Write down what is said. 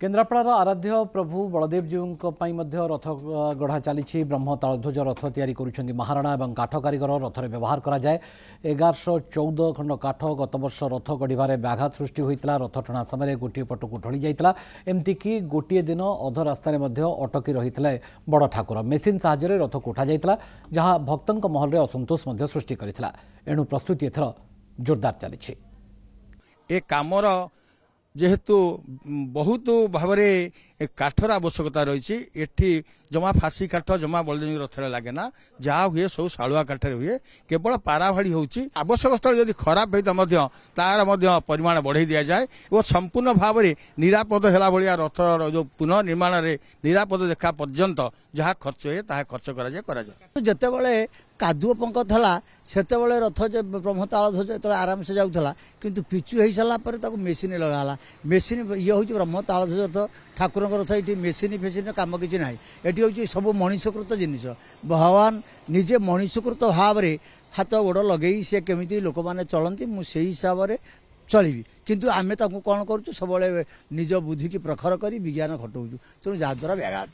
केन्द्रापड़ार आराध्य प्रभु बलदेव जीव रथ गढ़ा चली ब्रह्म तालध्वज रथ तैयारी करुछन्ति महाराणा और काठ कारीगर रथरे व्यवहार करा जाए 1114 खंड काठ गत वर्ष रथ गढ़िबारे व्याघात सृष्टि होइतला। रथ टणा समय गोटे पटकू ढली जाइतला। एमतीकी गोटे दिन अध रास्तार अटकी रही बड़ ठाकुर मेसीन साहाय्य रथ को उठा जाइतला, जहां भक्तों महल में असंतोष सृष्टि करथिला। एणु प्रस्तुति एथर जोरदार चली। ए कामर जेहेतु बहुत भाव काठर आवश्यकता रही एठी जमा फासी काठ जमा बलदेव रथ लगे ना, जहाँ हुए सब शालुआ काठर हुए, केवल पारा भाड़ी होची। आवश्यक स्थल यदि खराब होता तार परिमाण बढ़ाई दि जाए और संपूर्ण भाव में निरापद है भाया रथ जो पुनः निर्माण में निरापद देखा पर्यंत जहाँ खर्च हुए ता खर्च जिते कादुओ पंक था से रथ जो ब्रह्म तालध्वज जो आराम से जाऊला, किंतु पिचु हो सारापर मेसीन लगाला। मेसीन ये हूँ ब्रह्म तालध्वज रथ ठाकुर रथ ये मेसीन फेसीन कम किसी ना, ये हूँ सब मनीषकृत जिनिस। भगवान निजे मनीषकृत भाव में हाथ गोड़ लगे सी केमी लोक मैंने चलती मुझे हिसाब से चलि, किंतु आम कौन करूँ सब निज बुद्धि की प्रखर कर विज्ञान घटाऊँ, तेणु जहाद्वारा व्याघात।